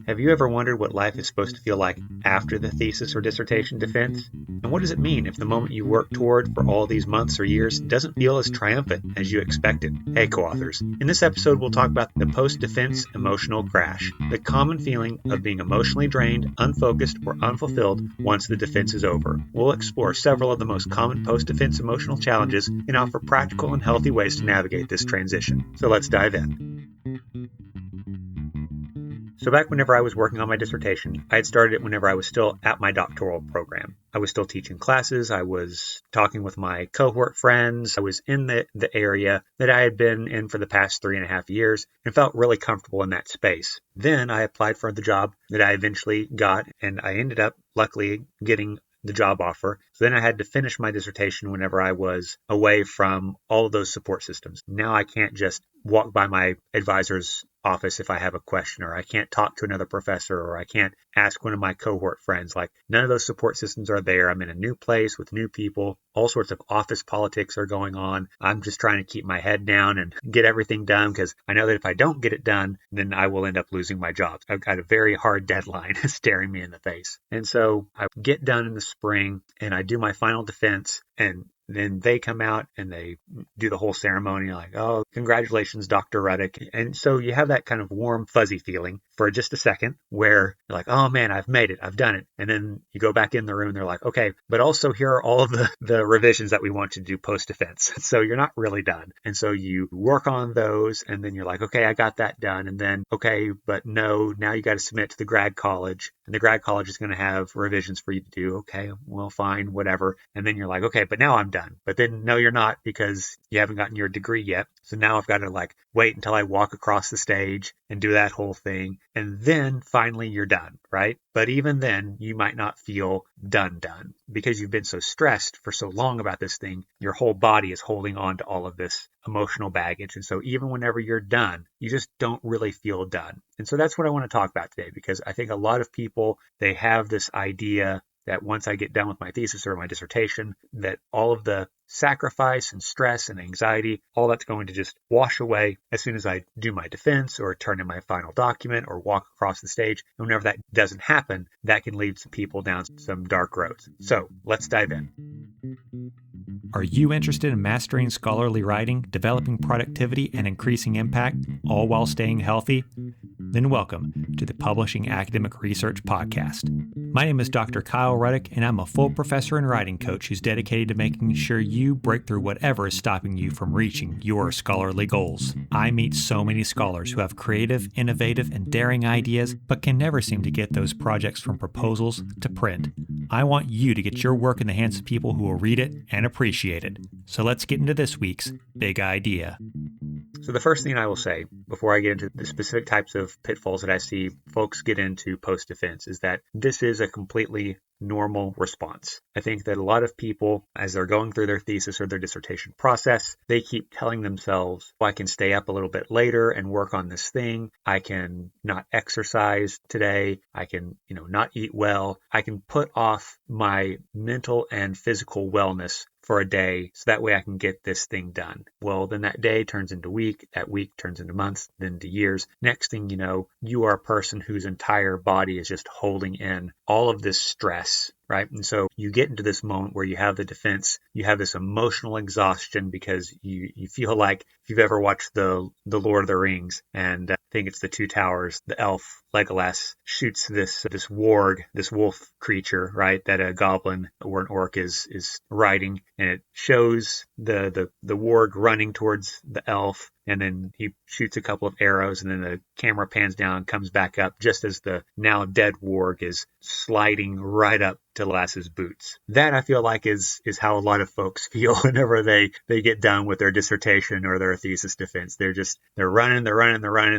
Have you ever wondered what life is supposed to feel like after the thesis or dissertation defense? And what does it mean if the moment you work toward for all these months or years doesn't feel as triumphant as you expected? Hey, co-authors. In this episode, we'll talk about the post-defense emotional crash, the common feeling of being emotionally drained, unfocused, or unfulfilled once the defense is over. We'll explore several of the most common post-defense emotional challenges and offer practical and healthy ways to navigate this transition. So let's dive in. So back whenever I was working on my dissertation, I had started it whenever I was still at my doctoral program. I was still teaching classes. I was talking with my cohort friends. I was in the area that I had been in for the past 3.5 years and felt really comfortable in that space. Then I applied for the job that I eventually got, and I ended up luckily getting the job offer. So then I had to finish my dissertation whenever I was away from all of those support systems. Now I can't just walk by my advisor's office if I have a question, or I can't talk to another professor, or I can't ask one of my cohort friends. Like, none of those support systems are there. I'm in a new place with new people. All sorts of office politics are going on. I'm just trying to keep my head down and get everything done, because I know that if I don't get it done, then I will end up losing my job. I've got a very hard deadline staring me in the face. And so I get done in the spring and I do my final defense, and then they come out and they do the whole ceremony like, oh, congratulations, Dr. Ruddick. And so you have that kind of warm, fuzzy feeling for just a second where you're like, oh man, I've made it. I've done it. And then you go back in the room and they're like, okay, but also here are all of the revisions that we want you to do post-defense. So you're not really done. And so you work on those and then you're like, okay, I got that done. And then, okay, but no, now you got to submit to the grad college. And the grad college is going to have revisions for you to do. Okay, well, fine, whatever. And then you're like, okay, but now I'm done. But then no, you're not, because you haven't gotten your degree yet. So now I've got to wait until I walk across the stage and do that whole thing. And then finally you're done, right? But even then you might not feel done because you've been so stressed for so long about this thing. Your whole body is holding on to all of this emotional baggage. And so even whenever you're done, you just don't really feel done. And so that's what I want to talk about today, because I think a lot of people, they have this idea that once I get done with my thesis or my dissertation, that all of the sacrifice and stress and anxiety, all that's going to just wash away as soon as I do my defense or turn in my final document or walk across the stage. And whenever that doesn't happen, that can lead some people down some dark roads. So let's dive in. Are you interested in mastering scholarly writing, developing productivity, and increasing impact, all while staying healthy? Then welcome to the Publishing Academic Research Podcast. My name is Dr. Kyle Ruddick, and I'm a full professor and writing coach who's dedicated to making sure you break through whatever is stopping you from reaching your scholarly goals. I meet so many scholars who have creative, innovative, and daring ideas, but can never seem to get those projects from proposals to print. I want you to get your work in the hands of people who will read it and appreciate it. So let's get into this week's big idea. So the first thing I will say before I get into the specific types of pitfalls that I see folks get into post-defense is that this is a completely normal response. I think that a lot of people, as they're going through their thesis or their dissertation process, they keep telling themselves, well, I can stay up a little bit later and work on this thing. I can not exercise today. I can, not eat well. I can put off my mental and physical wellness for a day so that way I can get this thing done. Well, then that day turns into week, that week turns into months, then to years. Next thing you know, you are a person whose entire body is just holding in all of this stress, right? And so you get into this moment where you have the defense, you have this emotional exhaustion because you feel like, if you've ever watched the Lord of the Rings, and I think it's the Two Towers, the elf Legolas shoots this warg, this wolf creature, right, that a goblin or an orc is riding, and it shows the warg running towards the elf, and then he shoots a couple of arrows, and then the camera pans down and comes back up just as the now dead warg is sliding right up to Lass's boots. That, I feel like, is how a lot of folks feel whenever they get done with their dissertation or their thesis defense. They're running,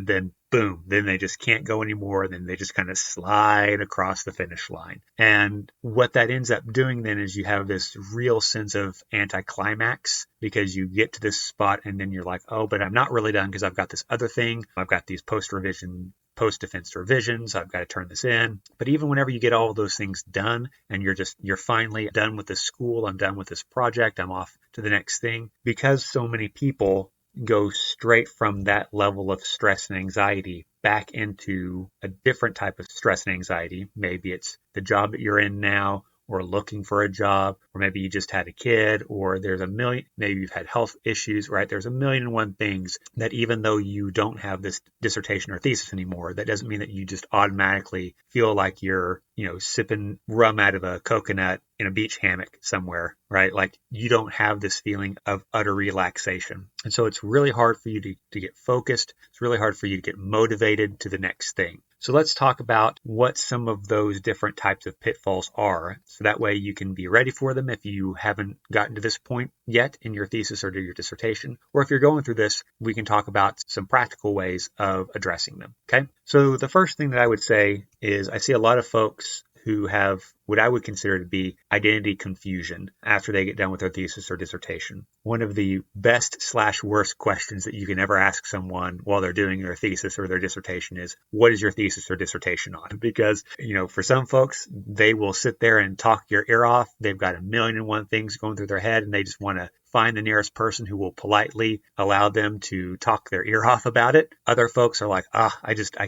then boom, then they just can't go anymore. Then they just kind of slide across the finish line. And what that ends up doing then is you have this real sense of anticlimax, because you get to this spot and then you're like, oh, but I'm not really done because I've got this other thing. I've got these post-defense revisions. I've got to turn this in. But even whenever you get all of those things done and you're finally done with this school, I'm done with this project, I'm off to the next thing, because so many people go straight from that level of stress and anxiety back into a different type of stress and anxiety. Maybe it's the job that you're in now, or looking for a job, or maybe you just had a kid, or maybe you've had health issues, right? There's a million and one things that even though you don't have this dissertation or thesis anymore, that doesn't mean that you just automatically feel like you're, sipping rum out of a coconut in a beach hammock somewhere, right? Like you don't have this feeling of utter relaxation. And so it's really hard for you to get focused. It's really hard for you to get motivated to the next thing. So let's talk about what some of those different types of pitfalls are. So that way you can be ready for them if you haven't gotten to this point yet in your thesis or your dissertation. Or if you're going through this, we can talk about some practical ways of addressing them. Okay. So the first thing that I would say is I see a lot of folks who have what I would consider to be identity confusion after they get done with their thesis or dissertation. One of the best/worst questions that you can ever ask someone while they're doing their thesis or their dissertation is, what is your thesis or dissertation on? Because, for some folks, they will sit there and talk your ear off. They've got a million and one things going through their head, and they just want to find the nearest person who will politely allow them to talk their ear off about it. Other folks are like, I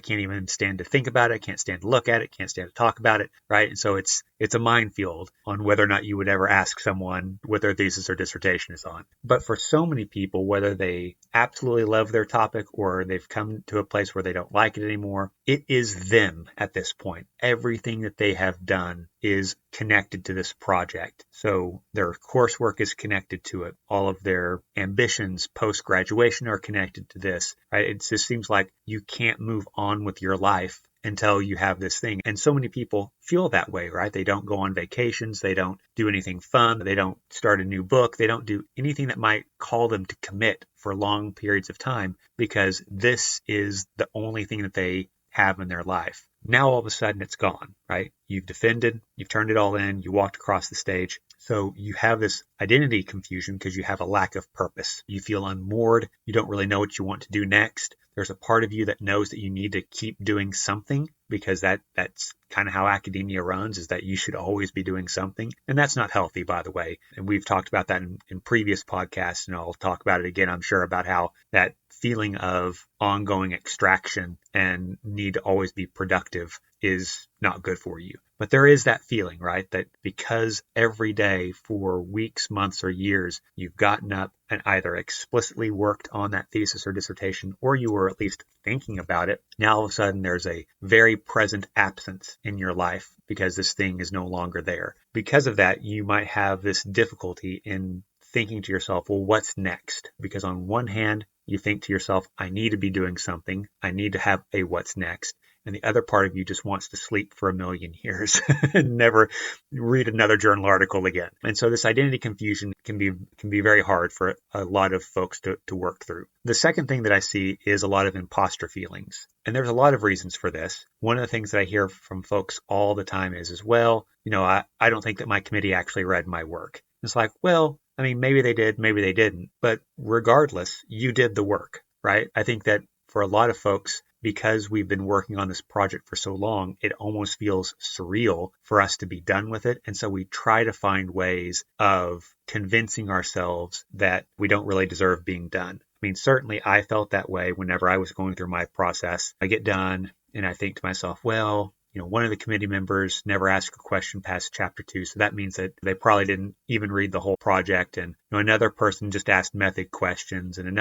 can't even stand to think about it. I can't stand to look at it. Can't stand to talk about it. Right. And so it's a minefield on whether or not you would ever ask someone what their thesis or dissertation is on. But for so many people, whether they absolutely love their topic or they've come to a place where they don't like it anymore, it is them at this point. Everything that they have done is connected to this project. So their coursework is connected to it. All of their ambitions post-graduation are connected to this, right? It just seems like you can't move on with your life until you have this thing. And so many people feel that way, right? They don't go on vacations. They don't do anything fun. They don't start a new book. They don't do anything that might call them to commit for long periods of time because this is the only thing that they have in their life. Now all of a sudden it's gone, right? You've defended, you've turned it all in, you walked across the stage. So you have this identity confusion because you have a lack of purpose. You feel unmoored. You don't really know what you want to do next. There's a part of you that knows that you need to keep doing something because that's kind of how academia runs, is that you should always be doing something. And that's not healthy, by the way. And we've talked about that in previous podcasts, and I'll talk about it again, I'm sure, about how that feeling of ongoing extraction and need to always be productive is not good for you. But there is that feeling, right? That because every day for weeks, months, or years, you've gotten up and either explicitly worked on that thesis or dissertation, or you were at least thinking about it. Now all of a sudden there's a very present absence in your life because this thing is no longer there. Because of that, you might have this difficulty in thinking to yourself, well, what's next? Because on one hand, you think to yourself, I need to be doing something. I need to have a what's next. And the other part of you just wants to sleep for a million years and never read another journal article again. And so this identity confusion can be very hard for a lot of folks to work through. The second thing that I see is a lot of imposter feelings. And there's a lot of reasons for this. One of the things that I hear from folks all the time is, well, I don't think that my committee actually read my work. It's like, well, I mean, maybe they did, maybe they didn't. But regardless, you did the work, right? I think that for a lot of folks, because we've been working on this project for so long, it almost feels surreal for us to be done with it. And so we try to find ways of convincing ourselves that we don't really deserve being done. I mean, certainly I felt that way whenever I was going through my process. I get done and I think to myself, well, one of the committee members never asked a question past chapter 2. So that means that they probably didn't even read the whole project. And another person just asked method questions, and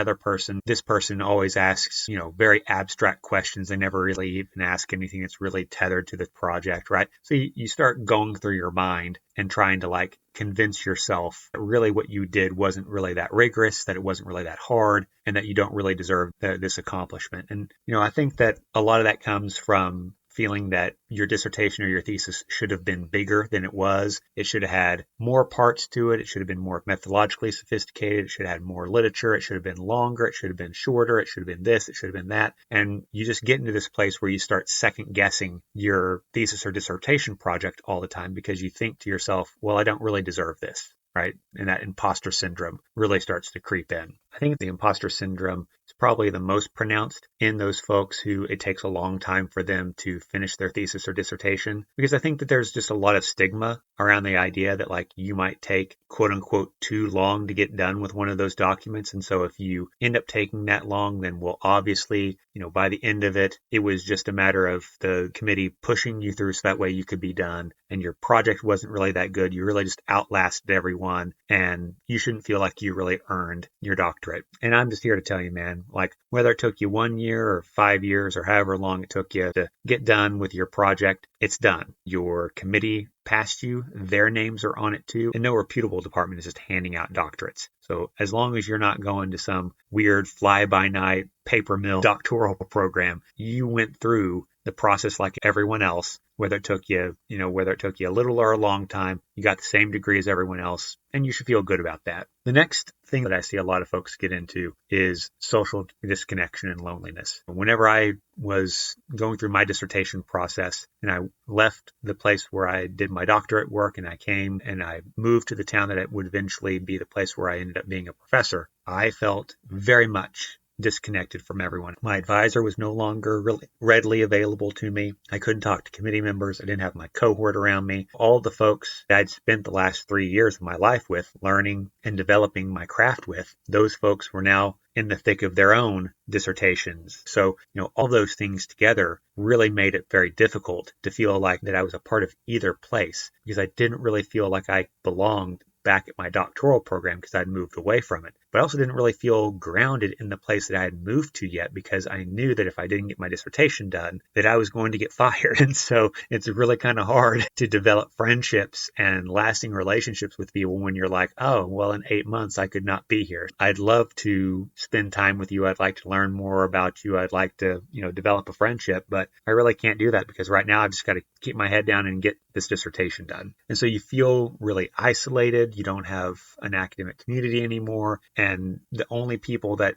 this person always asks, very abstract questions. They never really even ask anything that's really tethered to the project, right? So you start going through your mind and trying to convince yourself that really what you did wasn't really that rigorous, that it wasn't really that hard, and that you don't really deserve this accomplishment. And, I think that a lot of that comes from feeling that your dissertation or your thesis should have been bigger than it was. It should have had more parts to it. It should have been more methodologically sophisticated. It should have had more literature. It should have been longer. It should have been shorter. It should have been this. It should have been that. And you just get into this place where you start second guessing your thesis or dissertation project all the time because you think to yourself, well, I don't really deserve this. Right? And that imposter syndrome really starts to creep in. I think the imposter syndrome is probably the most pronounced in those folks who it takes a long time for them to finish their thesis or dissertation, because I think that there's just a lot of stigma around the idea that like you might take quote unquote too long to get done with one of those documents. And so if you end up taking that long, then we'll obviously, by the end of it, it was just a matter of the committee pushing you through so that way you could be done. And your project wasn't really that good. You really just outlasted everyone, and you shouldn't feel like you really earned your doctorate. And I'm just here to tell you, man, like whether it took you 1 year or 5 years or however long it took you to get done with your project, it's done. Your committee passed you, their names are on it too, and no reputable department is just handing out doctorates. So as long as you're not going to some weird fly-by-night paper mill doctoral program, you went through the process like everyone else, whether it took you a little or a long time, you got the same degree as everyone else, and you should feel good about that. The next thing that I see a lot of folks get into is social disconnection and loneliness. Whenever I was going through my dissertation process and I left the place where I did my doctorate work and I came and I moved to the town that it would eventually be the place where I ended up being a professor, I felt very much disconnected from everyone. My advisor was no longer really readily available to me. I couldn't talk to committee members. I didn't have my cohort around me. All the folks that I'd spent the last 3 years of my life with, learning and developing my craft with, those folks were now in the thick of their own dissertations. So, all those things together really made it very difficult to feel like that I was a part of either place, because I didn't really feel like I belonged back at my doctoral program because I'd moved away from it. But I also didn't really feel grounded in the place that I had moved to yet, because I knew that if I didn't get my dissertation done, that I was going to get fired. And so it's really kind of hard to develop friendships and lasting relationships with people when you're like, oh, well, in 8 months, I could not be here. I'd love to spend time with you. I'd like to learn more about you. I'd like to, develop a friendship, but I really can't do that because right now I've just got to keep my head down and get this dissertation done. And so you feel really isolated. You don't have an academic community anymore. And the only people that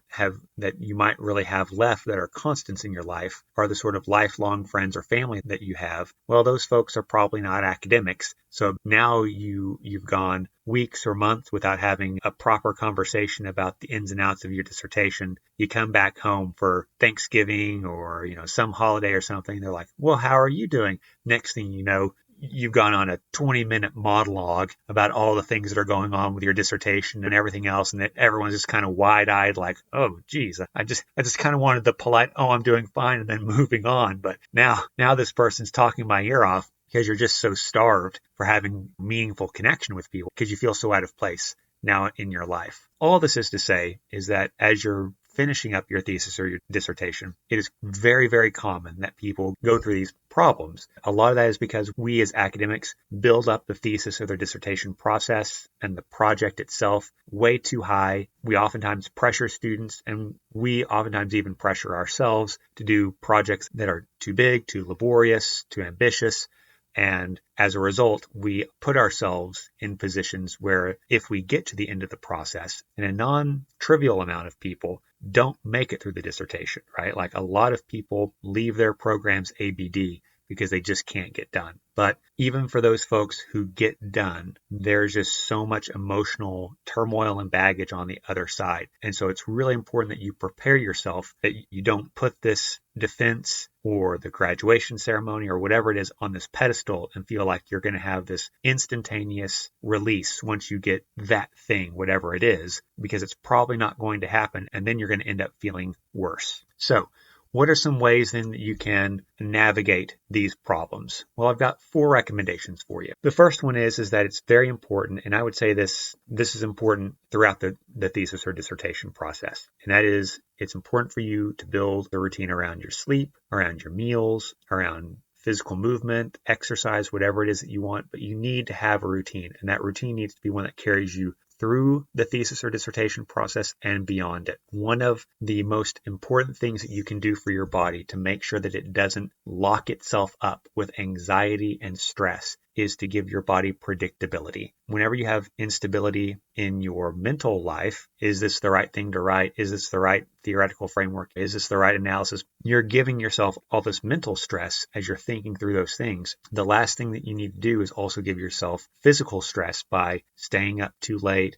you might really have left that are constants in your life are the sort of lifelong friends or family that you have. Well, those folks are probably not academics. So now you've gone weeks or months without having a proper conversation about the ins and outs of your dissertation. You come back home for Thanksgiving or, some holiday or something. They're like, well, how are you doing? Next thing you know, you've gone on a 20-minute monologue about all the things that are going on with your dissertation and everything else, and that everyone's just kind of wide-eyed like, oh, geez, I just kind of wanted the polite, oh, I'm doing fine, and then moving on. But now this person's talking my ear off because you're just so starved for having meaningful connection with people because you feel so out of place now in your life. All this is to say is that as you're finishing up your thesis or your dissertation, it is very, very common that people go through these problems. A lot of that is because we as academics build up the thesis or their dissertation process and the project itself way too high. We oftentimes pressure students, and we oftentimes even pressure ourselves to do projects that are too big, too laborious, too ambitious. And as a result, we put ourselves in positions where if we get to the end of the process, and a non-trivial amount of people don't make it through the dissertation, right? Like a lot of people leave their programs ABD because they just can't get done. But even for those folks who get done, there's just so much emotional turmoil and baggage on the other side. And so it's really important that you prepare yourself, that you don't put this defense or the graduation ceremony or whatever it is on this pedestal and feel like you're going to have this instantaneous release once you get that thing, whatever it is, because it's probably not going to happen. And then you're going to end up feeling worse. So what are some ways then that you can navigate these problems? Well, I've got 4 recommendations for you. The first one is that it's very important, and I would say this is important throughout the thesis or dissertation process, and that is it's important for you to build a routine around your sleep, around your meals, around physical movement, exercise, whatever it is that you want, but you need to have a routine, and that routine needs to be one that carries you through the thesis or dissertation process and beyond it. One of the most important things that you can do for your body to make sure that it doesn't lock itself up with anxiety and stress is to give your body predictability. Whenever you have instability in your mental life, is this the right thing to write? Is this the right theoretical framework? Is this the right analysis? You're giving yourself all this mental stress as you're thinking through those things. The last thing that you need to do is also give yourself physical stress by staying up too late,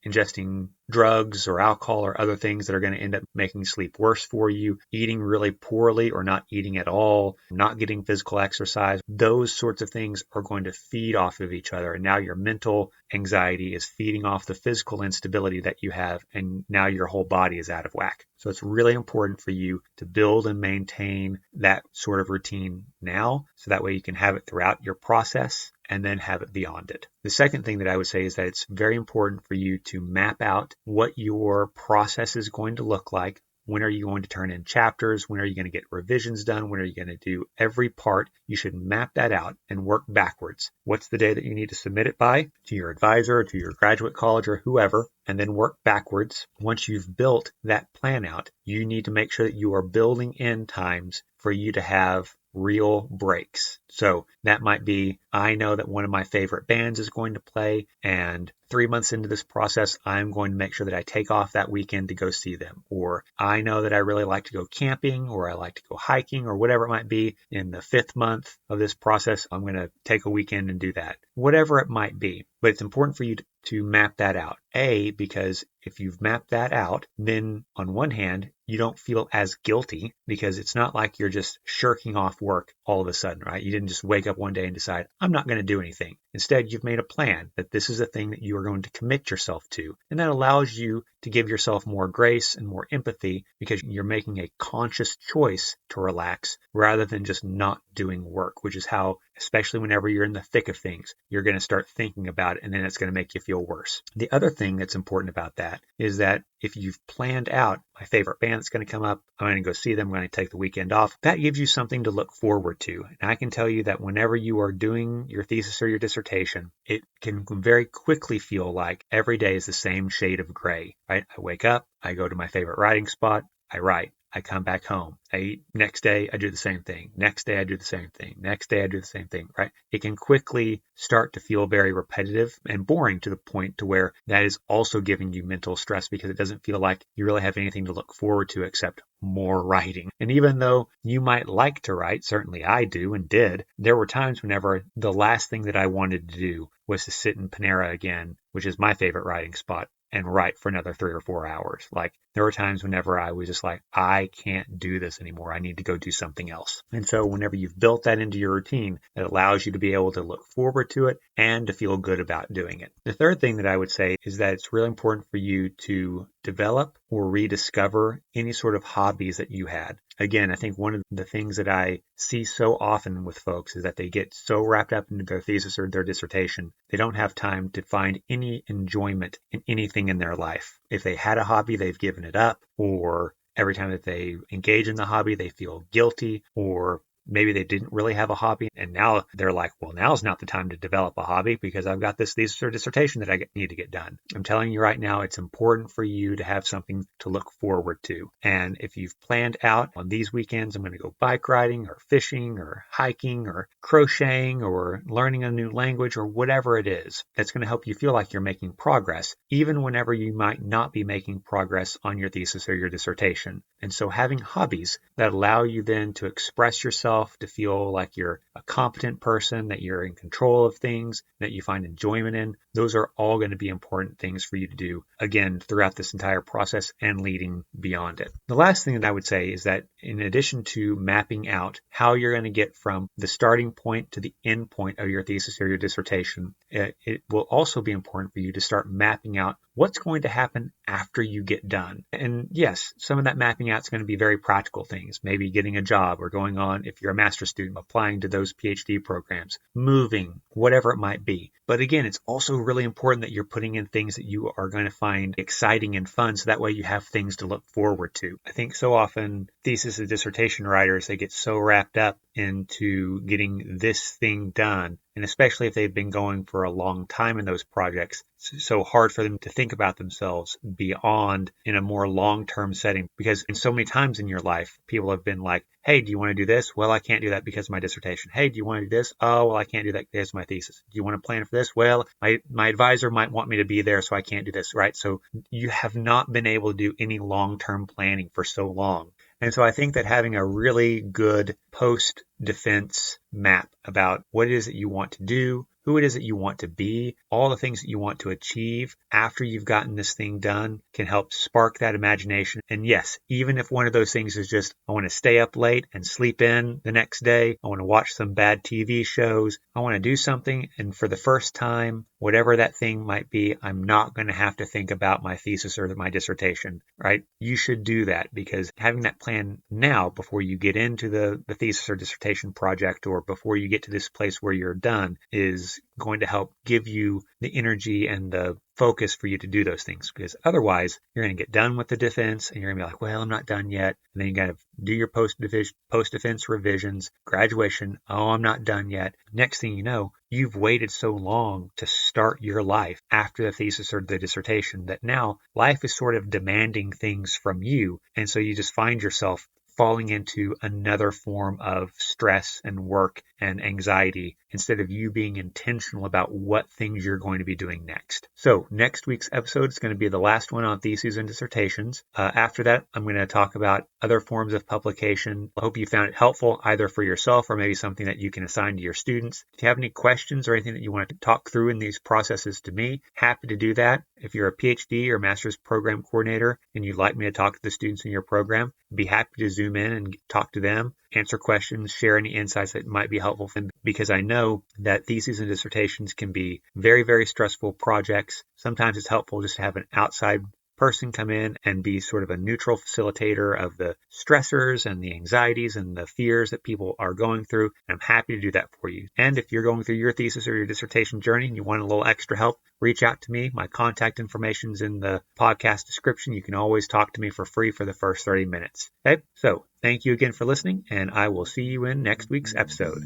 ingesting drugs or alcohol or other things that are going to end up making sleep worse for you, eating really poorly or not eating at all, not getting physical exercise. Those sorts of things are going to feed off of each other. And now your mental anxiety is feeding off the physical instability that you have. And now your whole body is out of whack. So it's really important for you to build and maintain that sort of routine now, so that way you can have it throughout your process and then have it beyond it. The second thing that I would say is that it's very important for you to map out what your process is going to look like. When are you going to turn in chapters? When are you going to get revisions done? When are you going to do every part? You should map that out and work backwards. What's the day that you need to submit it by to your advisor, to your graduate college or whoever, and then work backwards. Once you've built that plan out, you need to make sure that you are building in times for you to have real breaks. So that might be, I know that one of my favorite bands is going to play, and 3 months into this process, I'm going to make sure that I take off that weekend to go see them. Or I know that I really like to go camping, or I like to go hiking, or whatever it might be. In the 5th month of this process, I'm going to take a weekend and do that. Whatever it might be. But it's important for you to map that out. Because if you've mapped that out, then on one hand, you don't feel as guilty, because it's not like you're just shirking off work all of a sudden, right? You didn't just wake up one day and decide, I'm not going to do anything. Instead, you've made a plan that this is a thing that you are going to commit yourself to. And that allows you to give yourself more grace and more empathy, because you're making a conscious choice to relax rather than just not doing work, which is how, especially whenever you're in the thick of things, you're going to start thinking about it, and then it's going to make you feel worse. The other thing that's important about that is that if you've planned out my favorite band that's going to come up, I'm going to go see them, I'm going to take the weekend off, that gives you something to look forward to. And I can tell you that whenever you are doing your thesis or your dissertation, it can very quickly feel like every day is the same shade of gray, right? I wake up, I go to my favorite writing spot, I write. I come back home. I eat. Next day, I do the same thing. Next day, I do the same thing. Next day, I do the same thing, right? It can quickly start to feel very repetitive and boring, to the point to where that is also giving you mental stress, because it doesn't feel like you really have anything to look forward to except more writing. And even though you might like to write, certainly I do and did, there were times whenever the last thing that I wanted to do was to sit in Panera again, which is my favorite writing spot, and write for another 3 or 4 hours. Like, there were times whenever I was just like, I can't do this anymore. I need to go do something else. And so whenever you've built that into your routine, it allows you to be able to look forward to it and to feel good about doing it. The third thing that I would say is that it's really important for you to develop or rediscover any sort of hobbies that you had. Again, I think one of the things that I see so often with folks is that they get so wrapped up into their thesis or their dissertation, they don't have time to find any enjoyment in anything in their life. If they had a hobby, they've given it up, or every time that they engage in the hobby, they feel guilty, or maybe they didn't really have a hobby, and now they're like, well, now's not the time to develop a hobby because I've got this thesis or dissertation that I need to get done. I'm telling you right now, it's important for you to have something to look forward to. And if you've planned out, on these weekends, I'm going to go bike riding or fishing or hiking or crocheting or learning a new language or whatever it is, that's going to help you feel like you're making progress, even whenever you might not be making progress on your thesis or your dissertation. And so having hobbies that allow you then to express yourself, to feel like you're a competent person, that you're in control of things, that you find enjoyment in, those are all going to be important things for you to do, again, throughout this entire process and leading beyond it. The last thing that I would say is that in addition to mapping out how you're going to get from the starting point to the end point of your thesis or your dissertation, it will also be important for you to start mapping out what's going to happen after you get done. And yes, some of that mapping out is going to be very practical things, maybe getting a job or going on, if you're a master's student, applying to those PhD programs, moving, whatever it might be. But again, it's also really important that you're putting in things that you are going to find exciting and fun, so that way you have things to look forward to. I think so often thesis and dissertation writers, they get so wrapped up into getting this thing done, and especially if they've been going for a long time in those projects, it's so hard for them to think about themselves beyond in a more long-term setting, because in so many times in your life, people have been like, hey, do you want to do this? Well, I can't do that because of my dissertation. Hey, do you want to do this? Oh, well, I can't do that because of my thesis. Do you want to plan for this? Well, my advisor might want me to be there, so I can't do this, right? So you have not been able to do any long-term planning for so long. And so I think that having a really good post-defense map about what it is that you want to do, who it is that you want to be, all the things that you want to achieve after you've gotten this thing done can help spark that imagination. And yes, even if one of those things is just, I want to stay up late and sleep in the next day, I want to watch some bad TV shows, I want to do something, and for the first time, whatever that thing might be, I'm not going to have to think about my thesis or my dissertation, right? You should do that, because having that plan now before you get into the thesis or dissertation project, or before you get to this place where you're done, is going to help give you the energy and the focus for you to do those things. Because otherwise, you're going to get done with the defense and you're going to be like, well, I'm not done yet. And then you got to do your post-defense revisions, graduation. Oh, I'm not done yet. Next thing you know, you've waited so long to start your life after the thesis or the dissertation that now life is sort of demanding things from you. And so you just find yourself falling into another form of stress and work and anxiety instead of you being intentional about what things you're going to be doing next. So next week's episode is going to be the last one on theses and dissertations. After that, I'm going to talk about other forms of publication. I hope you found it helpful either for yourself or maybe something that you can assign to your students. If you have any questions or anything that you want to talk through in these processes to me, happy to do that. If you're a PhD or master's program coordinator and you'd like me to talk to the students in your program, I'd be happy to zoom in and talk to them, answer questions, share any insights that might be helpful for them, because I know that theses and dissertations can be very, very stressful projects. Sometimes it's helpful just to have an outside person come in and be sort of a neutral facilitator of the stressors and the anxieties and the fears that people are going through. And I'm happy to do that for you. And if you're going through your thesis or your dissertation journey and you want a little extra help, reach out to me. My contact information is in the podcast description. You can always talk to me for free for the first 30 minutes. Okay, so thank you again for listening, and I will see you in next week's episode.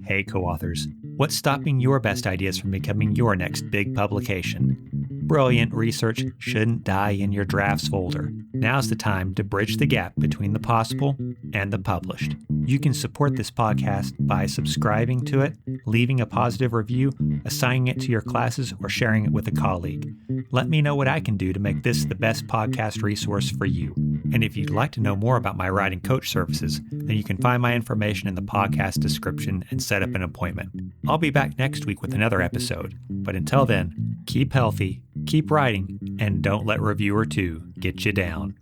Hey, co-authors, what's stopping your best ideas from becoming your next big publication? Brilliant research shouldn't die in your drafts folder. Now's the time to bridge the gap between the possible and the published. You can support this podcast by subscribing to it, leaving a positive review, assigning it to your classes, or sharing it with a colleague. Let me know what I can do to make this the best podcast resource for you. And if you'd like to know more about my writing coach services, then you can find my information in the podcast description and set up an appointment. I'll be back next week with another episode. But until then, keep healthy, keep writing, and don't let reviewer 2 get you down.